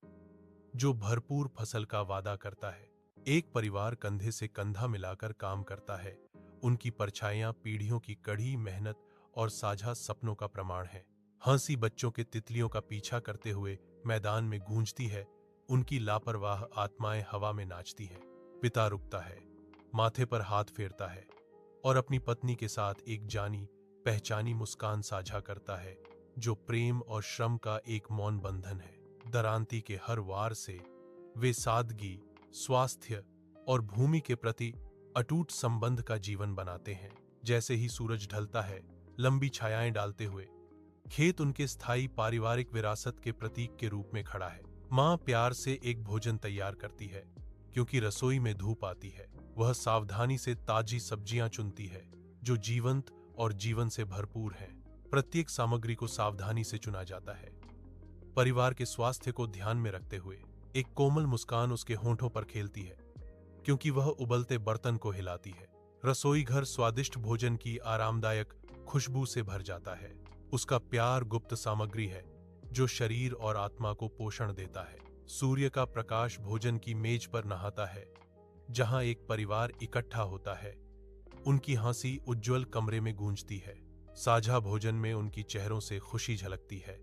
जो भरपूर फसल का वादा करता है। एक परिवार कंधे से कंधा मिलाकर काम करता है। उनकी परछाइयां पीढ़ियों की कड़ी मेहनत और साझा सपनों का प्रमाण है। हंसी बच्चों के तितलियों का पीछा करते हुए मैदान में गूंजती है। उनकी लापरवाह आत्माएं हवा में नाचती हैं। पिता रुकता है, माथे पर हाथ फेरता है और अपनी पत्नी के साथ एक जानी पहचानी मुस्कान साझा करता है, जो प्रेम और श्रम का एक मौन बंधन है। दरांती के हर वार से वे सादगी, स्वास्थ्य और भूमि के प्रति अटूट संबंध का जीवन बनाते हैं। जैसे ही सूरज ढलता है, लंबी छायाएं डालते हुए खेत उनके स्थायी पारिवारिक विरासत के प्रतीक के रूप में खड़ा है। मां प्यार से एक भोजन तैयार करती है, क्योंकि रसोई में धूप आती है। वह सावधानी से ताजी सब्जियां चुनती है, जो जीवंत और जीवन से भरपूर हैं। प्रत्येक सामग्री को सावधानी से चुना जाता है, परिवार के स्वास्थ्य को ध्यान में रखते हुए। एक कोमल मुस्कान उसके होंठों पर खेलती है, क्योंकि वह उबलते बर्तन को हिलाती है। रसोई घर स्वादिष्ट भोजन की आरामदायक खुशबू से भर जाता है। उसका प्यार गुप्त सामग्री है, जो शरीर और आत्मा को पोषण देता है। सूर्य का प्रकाश भोजन की मेज पर नहाता है, जहां एक परिवार इकट्ठा होता है। उनकी हंसी उज्जवल कमरे में गूंजती है। साझा भोजन में उनकी चेहरों से खुशी झलकती है।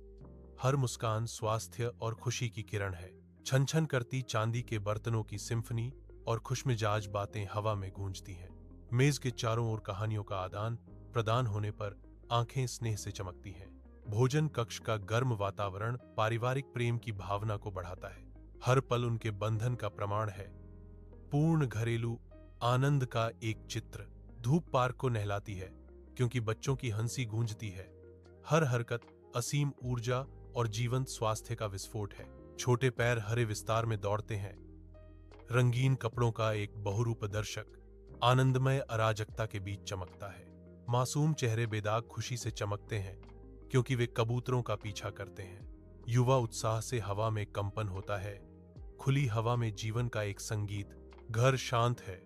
हर मुस्कान स्वास्थ्य और खुशी की किरण है। छन छन करती चांदी के बर्तनों की सिम्फनी और खुशमिजाज बातें हवा में गूंजती हैं। मेज के चारों ओर कहानियों का आदान प्रदान होने पर आंखें स्नेह से चमकती हैं। भोजन कक्ष का गर्म वातावरण पारिवारिक प्रेम की भावना को बढ़ाता है। हर पल उनके बंधन का प्रमाण है। पूर्ण घरेलू आनंद का एक चित्र। धूप पार्क को नहलाती है, क्योंकि बच्चों की हंसी गूंजती है। हर हरकत असीम ऊर्जा और जीवंत स्वास्थ्य का विस्फोट है। छोटे पैर हरे विस्तार में दौड़ते हैं। रंगीन कपड़ों का एक बहुरूप दर्शक आनंदमय अराजकता के बीच चमकता है। मासूम चेहरे बेदाग खुशी से चमकते हैं, क्योंकि वे कबूतरों का पीछा करते हैं। युवा उत्साह से हवा में कंपन होता है। खुली हवा में जीवन का एक संगीत। घर शांत है।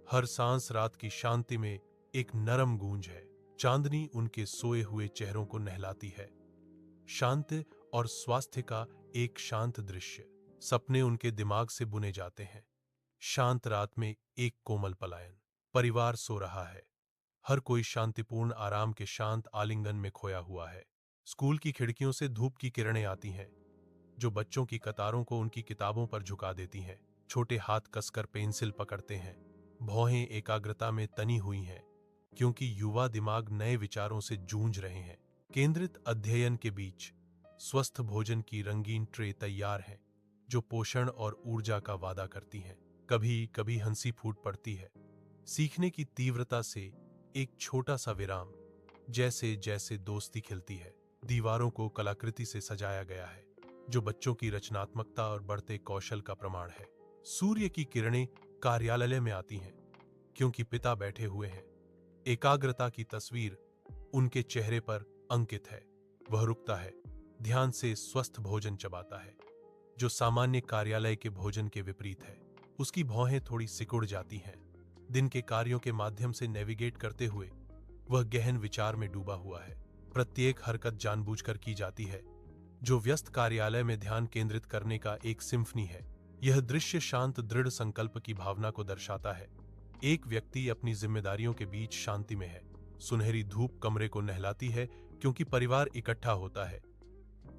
हर सांस रात की शांति में एक नरम गूंज है। चांदनी उनके सोए हुए चेहरों को नहलाती है। शांत और स्वास्थ्य का एक शांत दृश्य। सपने उनके दिमाग से बुने जाते हैं। शांत रात में एक कोमल पलायन। परिवार सो रहा है। हर कोई शांतिपूर्ण आराम के शांत आलिंगन में खोया हुआ है। स्कूल की खिड़कियों से धूप की किरणें आती हैं, जो बच्चों की कतारों को उनकी किताबों पर झुका देती हैं। छोटे हाथ कसकर पेंसिल पकड़ते हैं। भौहें एकाग्रता में तनी हुई हैं, क्योंकि युवा दिमाग नए विचारों से जूझ रहे हैं। केंद्रित अध्ययन के बीच स्वस्थ भोजन की रंगीन ट्रे तैयार है, जो पोषण और ऊर्जा का वादा करती हैं। कभी कभी हंसी फूट पड़ती है। सीखने की तीव्रता से एक छोटा सा विराम। जैसे जैसे दोस्ती खिलती है। दीवारों को कलाकृति से सजाया गया है, जो बच्चों की रचनात्मकता और बढ़ते कौशल का प्रमाण है। सूर्य की किरणें कार्यालय में आती हैं, क्योंकि पिता बैठे हुए हैं। एकाग्रता की तस्वीर उनके चेहरे पर अंकित है। वह रुकता है, ध्यान से स्वस्थ भोजन चबाता है, जो सामान्य कार्यालय के भोजन के विपरीत है। उसकी भौहें थोड़ी सिकुड़ जाती हैं। दिन के कार्यों के माध्यम से नेविगेट करते हुए वह गहन विचार में डूबा हुआ है। प्रत्येक हरकत जानबूझकर की जाती है, जो व्यस्त कार्यालय में ध्यान केंद्रित करने का एक सिम्फनी है। यह दृश्य शांत दृढ़ संकल्प की भावना को दर्शाता है। एक व्यक्ति अपनी जिम्मेदारियों के बीच शांति में है। सुनहरी धूप कमरे को नहलाती है, क्योंकि परिवार इकट्ठा होता है।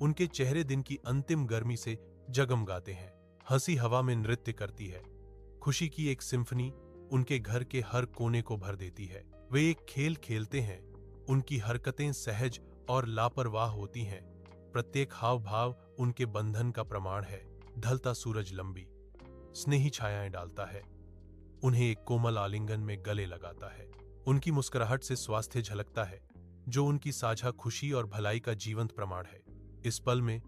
उनके चेहरे दिन की अंतिम गर्मी से जगमगाते हैं। हंसी हवा में नृत्य करती है। खुशी की एक सिम्फनी उनके घर के हर कोने को भर देती है। वे एक खेल खेलते हैं। उनकी हरकतें सहज और लापरवाह होती हैं। प्रत्येक हाव भाव उनके बंधन का प्रमाण है। ढलता सूरज लंबी स्नेही छायाएं डालता है। उन्हें एक कोमल आलिंगन में गले लगाता है। उनकी मुस्कुराहट से स्वास्थ्य झलकता है, जो उनकी साझा खुशी और भलाई का जीवंत प्रमाण है। इस पल में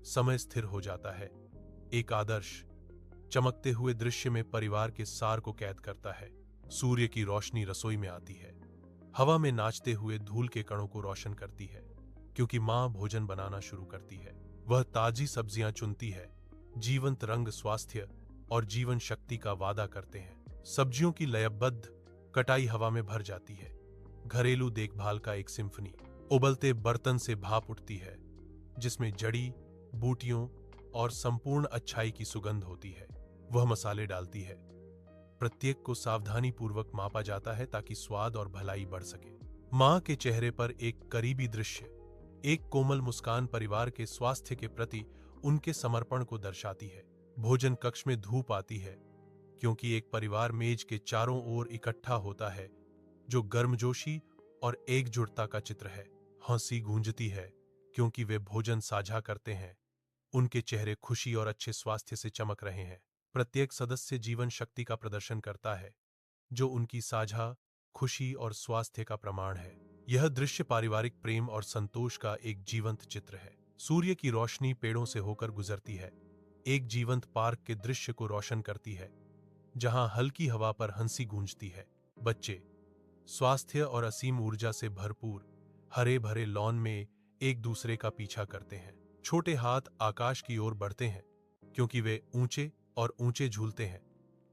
समय स्थिर हो जाता है। एक आदर्श चमकते हुए दृश्य में परिवार के सार को कैद करता है। सूर्य की रोशनी रसोई में आती है। हवा में नाचते हुए धूल के कणों को रोशन करती है, क्योंकि मां भोजन बनाना शुरू करती है। वह ताजी सब्जियां चुनती है। जीवंत रंग स्वास्थ्य और जीवन शक्ति का वादा करते हैं। सब्जियों की लयबद्ध कटाई हवा में भर जाती है। घरेलू देखभाल का एक सिम्फनी उबलते बर्तन से भाप उठती है, जिसमें जड़ी बूटियों और संपूर्ण अच्छाई की सुगंध होती है। वह मसाले डालती है। प्रत्येक को सावधानी पूर्वक मापा जाता है, ताकि स्वाद और भलाई बढ़ सके। मां के चेहरे पर एक करीबी दृश्य, एक कोमल मुस्कान परिवार के स्वास्थ्य के प्रति उनके समर्पण को दर्शाती है। भोजन कक्ष में धूप आती है, क्योंकि एक परिवार मेज के चारों ओर इकट्ठा होता है, जो गर्मजोशी और एकजुटता का चित्र है। हंसी गूंजती है, क्योंकि वे भोजन साझा करते हैं। उनके चेहरे खुशी और अच्छे स्वास्थ्य से चमक रहे हैं। प्रत्येक सदस्य जीवन शक्ति का प्रदर्शन करता है, जो उनकी साझा खुशी और स्वास्थ्य का प्रमाण है। यह दृश्य पारिवारिक प्रेम और संतोष का एक जीवंत चित्र है। सूर्य की रोशनी पेड़ों से होकर गुजरती है, एक जीवंत पार्क के दृश्य को रोशन करती है, जहां हल्की हवा पर हंसी गूंजती है। बच्चे स्वास्थ्य और असीम ऊर्जा से भरपूर हरे भरे लॉन में एक दूसरे का पीछा करते हैं। छोटे हाथ आकाश की ओर बढ़ते हैं, क्योंकि वे ऊंचे और ऊंचे झूलते हैं।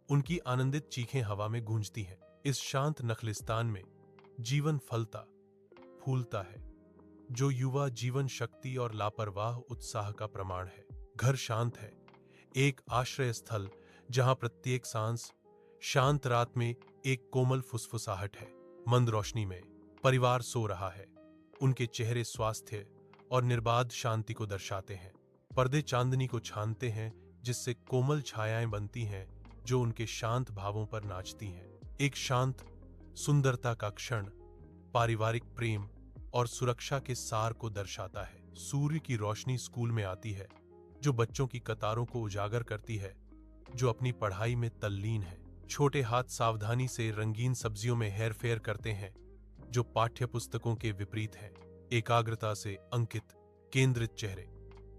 उनकी आनंदित चीखें हवा में गूंजती हैं। इस शांत नखलिस्तान में जीवन फलता फूलता है, जो युवा जीवन शक्ति और लापरवाह उत्साह का प्रमाण है। घर शांत है, एक आश्रय स्थल जहां प्रत्येक सांस शांत रात में एक कोमल फुसफुसाहट है। मंद रोशनी में परिवार सो रहा है। उनके चेहरे स्वास्थ्य और निर्बाध शांति को दर्शाते हैं। पर्दे चांदनी को छानते हैं, जिससे कोमल छायाएं बनती हैं, जो उनके शांत भावों पर नाचती हैं। एक शांत सुंदरता का क्षण पारिवारिक प्रेम और सुरक्षा के सार को दर्शाता है। सूर्य की रोशनी स्कूल में आती है, जो बच्चों की कतारों को उजागर करती है, जो अपनी पढ़ाई में तल्लीन है। छोटे हाथ सावधानी से रंगीन सब्जियों में हेरफेर करते हैं, जो पाठ्य पुस्तकों के विपरीत हैं। एकाग्रता से अंकित केंद्रित चेहरे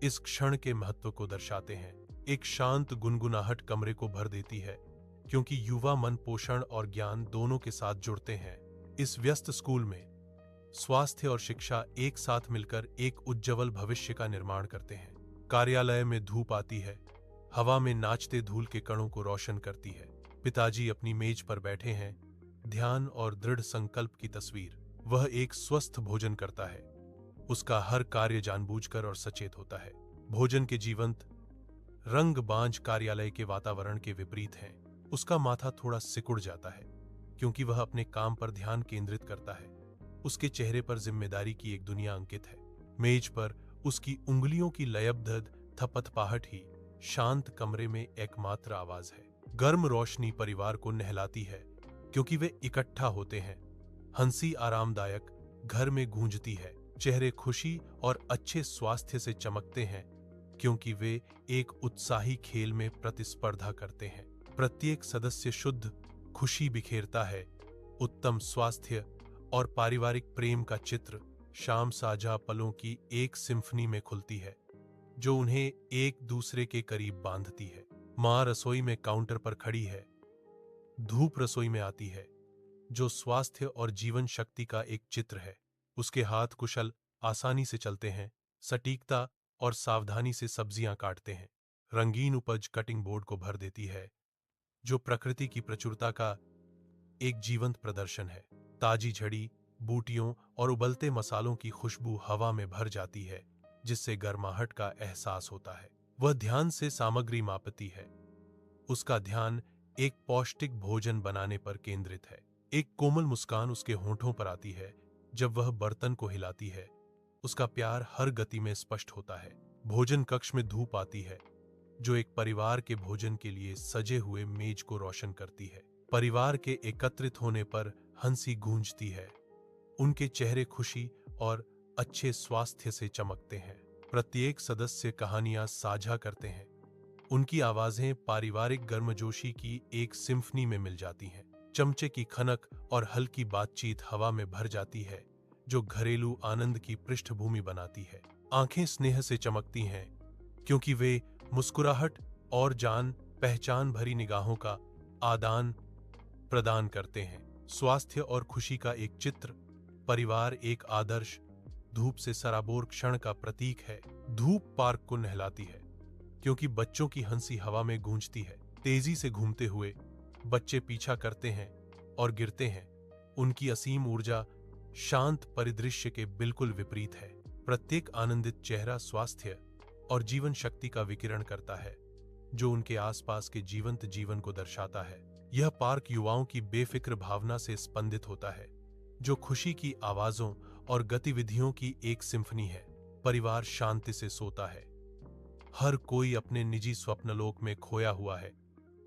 इस क्षण के महत्व को दर्शाते हैं। एक शांत गुनगुनाहट कमरे को भर देती है, क्योंकि युवा मन पोषण और ज्ञान दोनों के साथ जुड़ते हैं। इस व्यस्त स्कूल में स्वास्थ्य और शिक्षा एक साथ मिलकर एक उज्जवल भविष्य का निर्माण करते हैं। कार्यालय में धूप आती है, हवा में नाचते धूल के कणों को रोशन करती है। पिताजी अपनी मेज पर बैठे हैं, ध्यान और दृढ़ संकल्प की तस्वीर। वह एक स्वस्थ भोजन करता है। उसका हर कार्य जानबूझकर और सचेत होता है। भोजन के जीवंत रंग बांझ कार्यालय के वातावरण के विपरीत हैं। उसका माथा थोड़ा सिकुड़ जाता है क्योंकि वह अपने काम पर ध्यान केंद्रित करता है। उसके चेहरे पर जिम्मेदारी की एक दुनिया अंकित है। मेज पर उसकी उंगलियों की लयबद्ध थपथपाहट ही शांत कमरे में एकमात्र आवाज है। गर्म रोशनी परिवार को नहलाती है क्योंकि वे इकट्ठा होते हैं। हंसी आरामदायक घर में गूंजती है। चेहरे खुशी और अच्छे स्वास्थ्य से चमकते हैं क्योंकि वे एक उत्साही खेल में प्रतिस्पर्धा करते हैं। प्रत्येक सदस्य शुद्ध खुशी बिखेरता है। उत्तम स्वास्थ्य और पारिवारिक प्रेम का चित्र शाम साझा पलों की एक सिम्फनी में खुलती है जो उन्हें एक दूसरे के करीब बांधती है। मां रसोई में काउंटर पर खड़ी है। धूप रसोई में आती है जो स्वास्थ्य और जीवन शक्ति का एक चित्र है। उसके हाथ कुशल आसानी से चलते हैं, सटीकता और सावधानी से सब्जियां काटते हैं। रंगीन उपज कटिंग बोर्ड को भर देती है जो प्रकृति की प्रचुरता का एक जीवंत प्रदर्शन है। ताजी झड़ी बूटियों और उबलते मसालों की खुशबू हवा में भर जाती है जिससे गर्माहट का एहसास होता है। वह ध्यान से सामग्री मापती है। उसका ध्यान एक पौष्टिक भोजन बनाने पर केंद्रित है। एक कोमल मुस्कान उसके होंठों पर आती है जब वह बर्तन को हिलाती है। उसका प्यार हर गति में स्पष्ट होता है। भोजन कक्ष में धूप आती है जो एक परिवार के भोजन के लिए सजे हुए मेज को रोशन करती है। परिवार के एकत्रित होने पर हंसी गूंजती है। उनके चेहरे खुशी और अच्छे स्वास्थ्य से चमकते हैं। प्रत्येक सदस्य कहानियां साझा करते हैं। उनकी आवाजें पारिवारिक गर्मजोशी की एक सिम्फनी में मिल जाती हैं। चमचे की खनक और हल्की बातचीत हवा में भर जाती है जो घरेलू आनंद की पृष्ठभूमि बनाती है। आंखें स्नेह से चमकती हैं क्योंकि वे मुस्कुराहट और जान पहचान भरी निगाहों का आदान प्रदान करते हैं। स्वास्थ्य और खुशी का एक चित्र। परिवार एक आदर्श धूप से सराबोर क्षण का प्रतीक है। धूप पार्क को नहलाती है क्योंकि बच्चों की हंसी हवा में गूंजती है। तेजी से घूमते हुए बच्चे पीछा करते हैं और गिरते हैं। उनकी असीम ऊर्जा शांत परिदृश्य के बिल्कुल विपरीत है। प्रत्येक आनंदित चेहरा स्वास्थ्य और जीवन शक्ति का विकिरण करता है जो उनके आसपास के जीवंत जीवन को दर्शाता है। यह पार्क युवाओं की बेफिक्र भावना से स्पंदित होता है जो खुशी की आवाजों और गतिविधियों की एक सिम्फनी है। परिवार शांति से सोता है। हर कोई अपने निजी स्वप्नलोक में खोया हुआ है।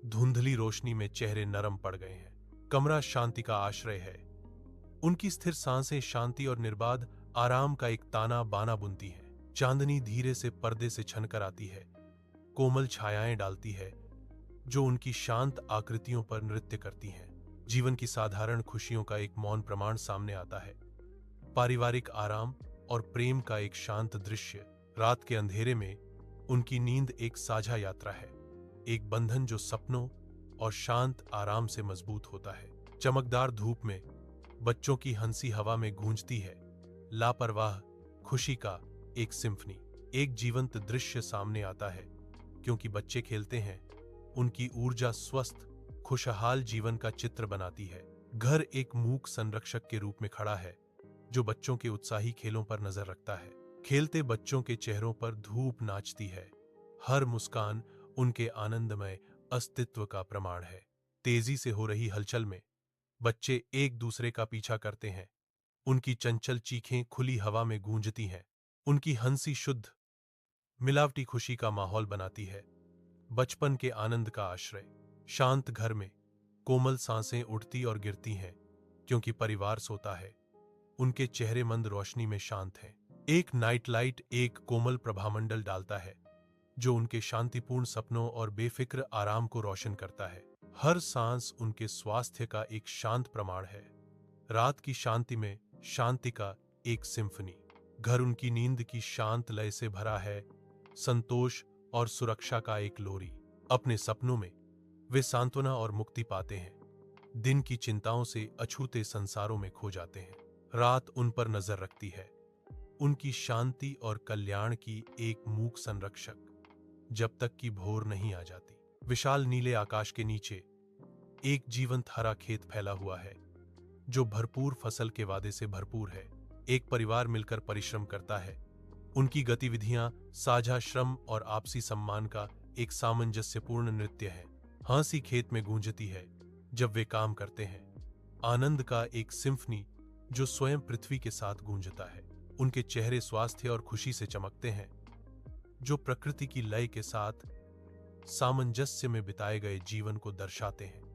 धुंधली रोशनी में चेहरे नरम पड़ गए हैं। कमरा शांति का आश्रय है। उनकी स्थिर सांसें शांति और निर्बाध आराम का एक ताना बाना बुनती हैं। चांदनी धीरे से पर्दे से छनकर आती है, कोमल छायाएं डालती है जो उनकी शांत आकृतियों पर नृत्य करती हैं। जीवन की साधारण खुशियों का एक मौन प्रमाण सामने आता है। पारिवारिक आराम और प्रेम का एक शांत दृश्य। रात के अंधेरे में उनकी नींद एक साझा यात्रा है, एक बंधन जो सपनों और शांत आराम से मजबूत होता है। चमकदार धूप में बच्चों की हंसी हवा में गूंजती है। लापरवाह खुशी का एक सिम्फनी। एक जीवंत दृश्य सामने आता है क्योंकि बच्चे खेलते हैं। उनकी ऊर्जा स्वस्थ खुशहाल जीवन का चित्र बनाती है। घर एक मूक संरक्षक के रूप में खड़ा है जो बच्चों के उत्साही खेलों पर नजर रखता है। खेलते बच्चों के चेहरों पर धूप नाचती है। हर मुस्कान उनके आनंदमय अस्तित्व का प्रमाण है। तेजी से हो रही हलचल में बच्चे एक दूसरे का पीछा करते हैं। उनकी चंचल चीखें खुली हवा में गूंजती हैं। उनकी हंसी शुद्ध मिलावटी खुशी का माहौल बनाती है। बचपन के आनंद का आश्रय। शांत घर में कोमल सांसें उठती और गिरती हैं क्योंकि परिवार सोता है। उनके चेहरे मंद रोशनी में शांत हैं। एक नाइट लाइट एक कोमल प्रभामंडल डालता है जो उनके शांतिपूर्ण सपनों और बेफिक्र आराम को रोशन करता है। हर सांस उनके स्वास्थ्य का एक शांत प्रमाण है। रात की शांति में शांति का एक सिम्फनी। घर उनकी नींद की शांत लय से भरा है। संतोष और सुरक्षा का एक लोरी। अपने सपनों में वे सांत्वना और मुक्ति पाते हैं। दिन की चिंताओं से अछूते संसारों में खो जाते हैं। रात उन पर नजर रखती है, उनकी शांति और कल्याण की एक मूक संरक्षक, जब तक कि भोर नहीं आ जाती। विशाल नीले आकाश के नीचे एक जीवंत हरा खेत फैला हुआ है जो भरपूर फसल के वादे से भरपूर है। एक परिवार मिलकर परिश्रम करता है। उनकी गतिविधियां साझा श्रम और आपसी सम्मान का एक सामंजस्यपूर्ण नृत्य है। हंसी खेत में गूंजती है जब वे काम करते हैं, आनंद का एक सिम्फनी जो स्वयं पृथ्वी के साथ गूंजता है। उनके चेहरे स्वास्थ्य और खुशी से चमकते हैं, जो प्रकृति की लय के साथ सामंजस्य में बिताए गए जीवन को दर्शाते हैं।